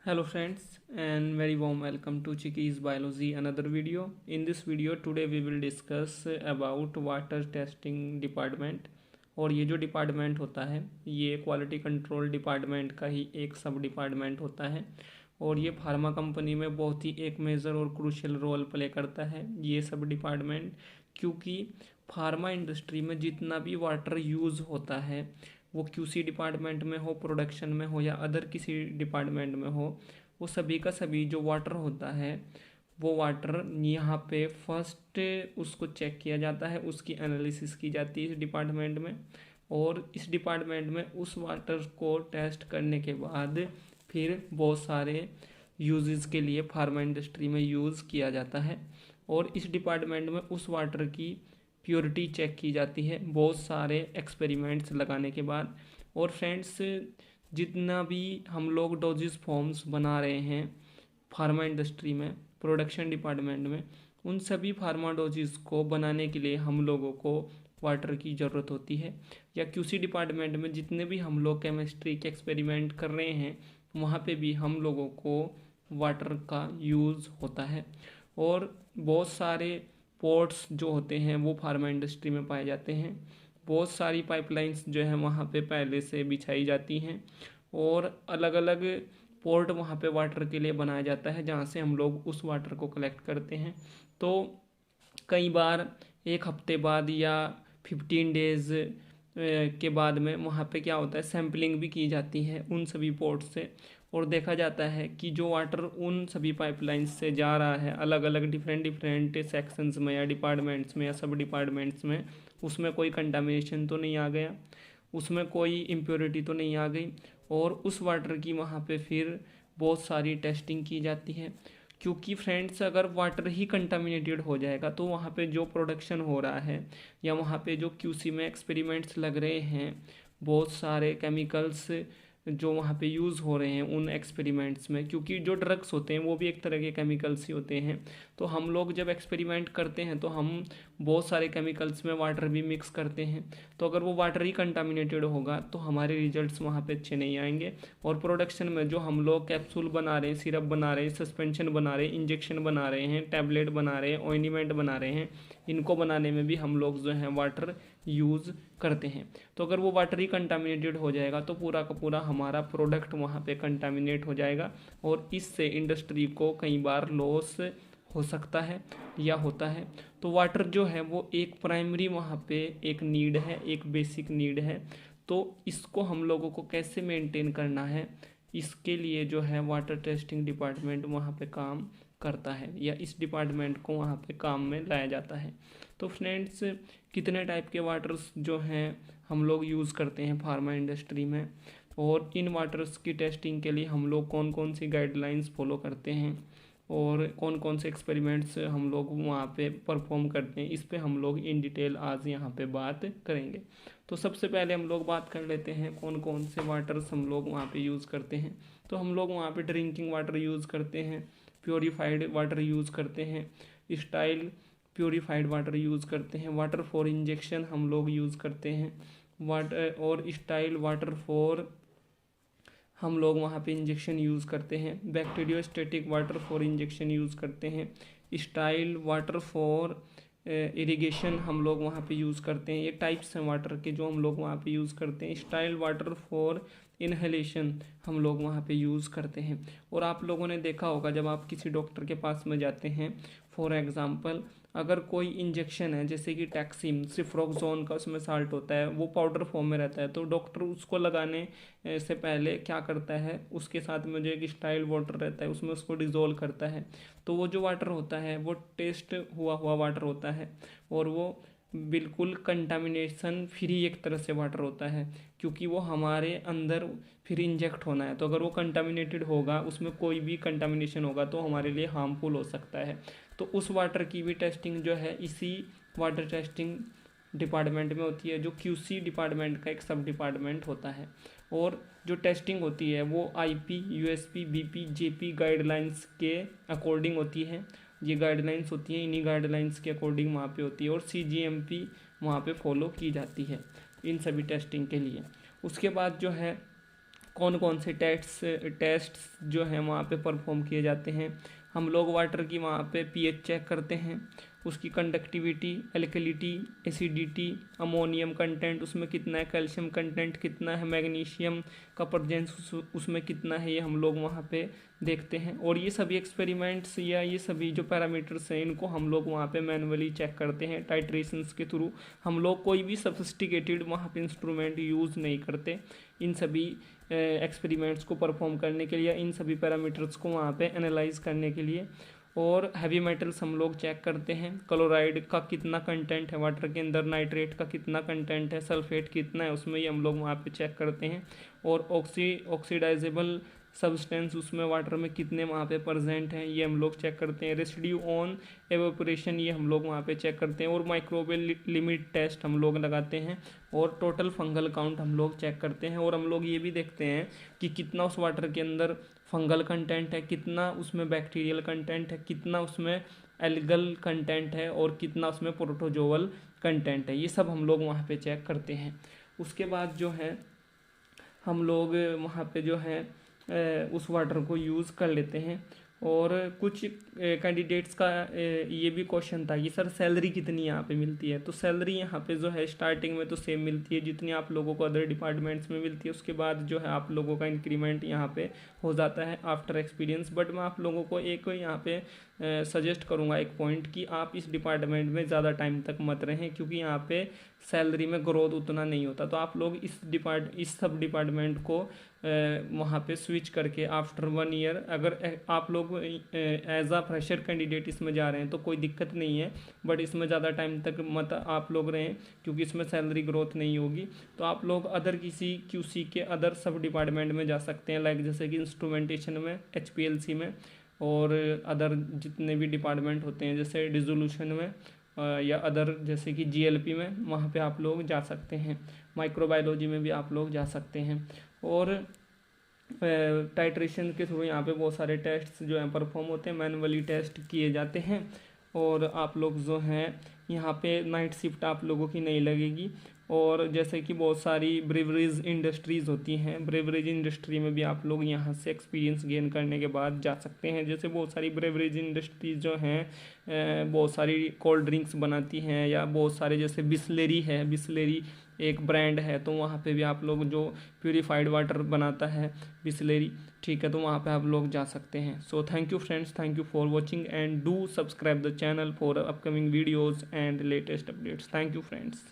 Hello friends and very warm welcome to Chiki's Biology another video. In this video today we will discuss about water testing department। और ये जो department होता है ये quality control department का ही एक सब डिपार्टमेंट होता है और ये फार्मा कंपनी में बहुत ही एक मेजर और क्रूशियल रोल प्ले करता है ये सब डिपार्टमेंट। क्योंकि फार्मा इंडस्ट्री में जितना भी वाटर यूज़ होता है वो क्यूसी डिपार्टमेंट में हो, प्रोडक्शन में हो या अदर किसी डिपार्टमेंट में हो, वो सभी का सभी जो वाटर होता है वो वाटर यहाँ पे फर्स्ट उसको चेक किया जाता है, उसकी एनालिसिस की जाती है इस डिपार्टमेंट में। और इस डिपार्टमेंट में उस वाटर को टेस्ट करने के बाद फिर बहुत सारे यूजेस के लिए फार्मा इंडस्ट्री में यूज़ किया जाता है। और इस डिपार्टमेंट में उस वाटर की प्योरिटी चेक की जाती है बहुत सारे एक्सपेरिमेंट्स लगाने के बाद। और फ्रेंड्स, जितना भी हम लोग डोजेस फॉर्म्स बना रहे हैं फार्मा इंडस्ट्री में, प्रोडक्शन डिपार्टमेंट में, उन सभी फार्मा डोजेस को बनाने के लिए हम लोगों को वाटर की ज़रूरत होती है। या क्यूसी डिपार्टमेंट में जितने भी हम लोग केमिस्ट्री के एक्सपेरिमेंट कर रहे हैं वहाँ पे भी हम लोगों को वाटर का यूज़ होता है। और बहुत सारे पोर्ट्स जो होते हैं वो फार्मा इंडस्ट्री में पाए जाते हैं। बहुत सारी पाइपलाइंस जो है वहाँ पे पहले से बिछाई जाती हैं और अलग अलग पोर्ट वहाँ पे वाटर के लिए बनाया जाता है जहाँ से हम लोग उस वाटर को कलेक्ट करते हैं। तो कई बार एक हफ्ते बाद या 15 डेज़ के बाद में वहाँ पे क्या होता है, सैम्पलिंग भी की जाती है उन सभी पोर्ट से और देखा जाता है कि जो वाटर उन सभी पाइपलाइंस से जा रहा है अलग अलग डिफरेंट सेक्शंस में या डिपार्टमेंट्स में या सब डिपार्टमेंट्स में, उसमें कोई कंटामिनेशन तो नहीं आ गया, उसमें कोई इम्प्योरिटी तो नहीं आ गई। और उस वाटर की वहाँ पे फिर बहुत सारी टेस्टिंग की जाती है। क्योंकि फ्रेंड्स, अगर वाटर ही कंटामिनेटेड हो जाएगा तो वहाँ पे जो प्रोडक्शन हो रहा है या वहाँ पे जो क्यूसी में एक्सपेरिमेंट्स लग रहे हैं, बहुत सारे केमिकल्स जो वहाँ पे यूज़ हो रहे हैं उन एक्सपेरिमेंट्स में, क्योंकि जो ड्रग्स होते हैं वो भी एक तरह के केमिकल्स ही होते हैं। तो हम लोग जब एक्सपेरिमेंट करते हैं तो हम बहुत सारे केमिकल्स में वाटर भी मिक्स करते हैं। तो अगर वो वाटर ही कंटामिनेटेड होगा तो हमारे रिजल्ट्स वहाँ पे अच्छे नहीं आएंगे। और प्रोडक्शन में जो हम लोग कैप्सूल बना रहे हैं, सिरप बना रहे हैं, सस्पेंशन बना रहे हैं, इंजेक्शन बना रहे हैं, टैबलेट बना रहे हैं, ऑइंटमेंट बना रहे हैं, इनको बनाने में भी हम लोग जो है वाटर यूज़ करते हैं। तो अगर वो वाटर ही कंटामिनेटेड हो जाएगा तो पूरा का पूरा हमारा प्रोडक्ट वहाँ पे कंटामिनेट हो जाएगा और इससे इंडस्ट्री को कई बार लॉस हो सकता है या होता है। तो वाटर जो है वो एक प्राइमरी वहाँ पे एक नीड है, एक बेसिक नीड है। तो इसको हम लोगों को कैसे मेंटेन करना है, इसके लिए जो है वाटर टेस्टिंग डिपार्टमेंट वहाँ पे काम करता है या इस डिपार्टमेंट को वहाँ पे काम में लाया जाता है। तो फ्रेंड्स, कितने टाइप के वाटर्स जो हैं हम लोग यूज़ करते हैं फार्मा इंडस्ट्री में, और इन वाटर्स की टेस्टिंग के लिए हम लोग कौन कौन सी गाइडलाइंस फॉलो करते हैं और कौन कौन से एक्सपेरिमेंट्स हम लोग वहाँ पे परफॉर्म करते हैं, इस पे हम लोग इन डिटेल आज यहाँ पे बात करेंगे। तो सबसे पहले हम लोग बात कर लेते हैं कौन कौन से वाटर्स हम लोग वहाँ पे यूज़ करते हैं। तो हम लोग वहाँ पे ड्रिंकिंग वाटर यूज़ करते हैं, प्योरीफाइड वाटर यूज़ करते हैं, स्टाइल प्योरीफाइड वाटर यूज़ करते हैं, वाटर फॉर इंजेक्शन हम लोग यूज़ करते हैं, वाटर और स्टाइल वाटर फॉर हम लोग वहाँ पे इंजेक्शन यूज़ करते हैं, bacteriostatic water for injection use करते हैं, स्टाइल वाटर फॉर इरिगेशन हम लोग वहाँ पे यूज़ करते हैं। ये टाइप्स हैं वाटर के जो हम लोग वहाँ पे यूज़ करते हैं। स्टाइल वाटर फॉर इनहेलेशन हम लोग वहाँ पे यूज़ करते हैं। और आप लोगों ने देखा होगा जब आप किसी डॉक्टर के पास में जाते हैं, फॉर एग्ज़ाम्पल अगर कोई इंजेक्शन है जैसे कि टैक्सिम सिफ्रोक्सोन का, उसमें साल्ट होता है, वो पाउडर फॉर्म में रहता है, तो डॉक्टर उसको लगाने से पहले क्या करता है, उसके साथ में जो एक स्टाइल वाटर रहता है उसमें उसको डिज़ोल्व करता है। तो वो जो वाटर होता है वो टेस्ट हुआ हुआ वाटर होता है और वो बिल्कुल कंटामिनेशन फ्री एक तरह से वाटर होता है, क्योंकि वो हमारे अंदर फिर इंजेक्ट होना है। तो अगर वो कंटामिनेटेड होगा, उसमें कोई भी कंटामिनेशन होगा तो हमारे लिए हार्मफुल हो सकता है। तो उस वाटर की भी टेस्टिंग जो है इसी वाटर टेस्टिंग डिपार्टमेंट में होती है, जो क्यूसी डिपार्टमेंट का एक सब डिपार्टमेंट होता है। और जो टेस्टिंग होती है वो IP, USP, BP, JP guidelines के अकॉर्डिंग होती है। ये गाइडलाइंस होती हैं, इन्हीं गाइडलाइंस के अकॉर्डिंग वहाँ पे होती है और सीजीएमपी वहाँ पे फॉलो की जाती है इन सभी टेस्टिंग के लिए। उसके बाद जो है कौन कौन से टेस्ट्स जो हैं वहाँ पे परफॉर्म किए जाते हैं। हम लोग वाटर की वहाँ पे पीएच चेक करते हैं, उसकी कंडक्टिविटी, एल्कलिटी, एसिडिटी, अमोनियम कंटेंट उसमें कितना है, कैल्शियम कंटेंट कितना है, मैग्नीशियम का प्रेजेंस उसमें कितना है, ये हम लोग वहाँ पे देखते हैं। और ये सभी एक्सपेरिमेंट्स या ये सभी जो पैरामीटर्स हैं इनको हम लोग वहाँ पे मैनुअली चेक करते हैं टाइट्रेशंस के थ्रू। हम लोग कोई भी सोफिस्टिकेटेड वहाँ पे इंस्ट्रूमेंट यूज़ नहीं करते इन सभी एक्सपेरिमेंट्स को परफॉर्म करने के लिए या इन सभी पैरामीटर्स को वहाँ पे एनालाइज करने के लिए। और हैवी मेटल्स हम लोग चेक करते हैं, क्लोराइड का कितना कंटेंट है वाटर के अंदर, नाइट्रेट का कितना कंटेंट है, सल्फेट कितना है उसमें, ये हम लोग वहाँ पे चेक करते हैं। और ऑक्सीडाइजेबल सब्सटेंस उसमें वाटर में कितने वहाँ पे प्रेजेंट हैं ये हम लोग चेक करते हैं। रेसिड्यू ऑन एवेपोरेशन ये हम लोग वहाँ पे चेक करते हैं। और माइक्रोबियल लिमिट टेस्ट हम लोग लगाते हैं। और टोटल फंगल काउंट हम लोग चेक करते हैं। और हम लोग ये भी देखते हैं कि कितना उस वाटर के अंदर फंगल कंटेंट है, कितना उसमें बैक्टीरियल कंटेंट है, कितना उसमें एल्गल कंटेंट है और कितना उसमें प्रोटोजोअल कंटेंट है। ये सब हम लोग वहाँ पे चेक करते हैं। उसके बाद जो है हम लोग वहाँ पे जो है उस वाटर को यूज़ कर लेते हैं। और कुछ कैंडिडेट्स का ये भी क्वेश्चन था कि सर सैलरी कितनी यहाँ पे मिलती है। तो सैलरी यहाँ पे जो है स्टार्टिंग में तो सेम मिलती है जितनी आप लोगों को अदर डिपार्टमेंट्स में मिलती है। उसके बाद जो है आप लोगों का इंक्रीमेंट यहाँ पे हो जाता है आफ्टर एक्सपीरियंस। बट मैं आप लोगों को एक यहाँ पे सजेस्ट करूँगा एक पॉइंट कि आप इस डिपार्टमेंट में ज़्यादा टाइम तक मत रहें, क्योंकि यहाँ पे सैलरी में ग्रोथ उतना नहीं होता। तो आप लोग इस सब डिपार्टमेंट को वहाँ पे स्विच करके आफ्टर 1 ईयर, अगर आप लोग एज अ फ्रेशर कैंडिडेट इसमें जा रहे हैं तो कोई दिक्कत नहीं है, बट इसमें ज़्यादा टाइम तक मत आप लोग रहें क्योंकि इसमें सैलरी ग्रोथ नहीं होगी। तो आप लोग अदर किसी QC के अदर सब डिपार्टमेंट में जा सकते हैं, लाइक जैसे कि इंस्ट्रूमेंटेशन में, HPLC में, और अदर जितने भी डिपार्टमेंट होते हैं जैसे डिसोल्यूशन में या अदर जैसे कि GLP में, वहाँ पे आप लोग जा सकते हैं। माइक्रोबायोलॉजी में भी आप लोग जा सकते हैं। और टाइट्रेशन के थ्रू यहाँ पे बहुत सारे टेस्ट जो हैं परफॉर्म होते हैं, मैनुअली टेस्ट किए जाते हैं। और आप लोग जो हैं यहाँ पे नाइट शिफ्ट आप लोगों की नहीं लगेगी। और जैसे कि बहुत सारी ब्रेवरीज इंडस्ट्रीज़ होती हैं, ब्रेवरेज इंडस्ट्री में भी आप लोग यहाँ से एक्सपीरियंस गेन करने के बाद जा सकते हैं। जैसे बहुत सारी ब्रेवरेज इंडस्ट्रीज जो हैं बहुत सारी कोल्ड ड्रिंक्स बनाती हैं, या बहुत सारे जैसे बिस्लेरी है, बिस्लेरी एक ब्रांड है, तो वहाँ पे भी आप लोग जो प्यूरिफाइड वाटर बनाता है बिस्लेरी, ठीक है, तो वहाँ पे आप लोग जा सकते हैं। So thank you friends, thank you for watching and do subscribe the channel for upcoming videos and latest updates. Thank you friends.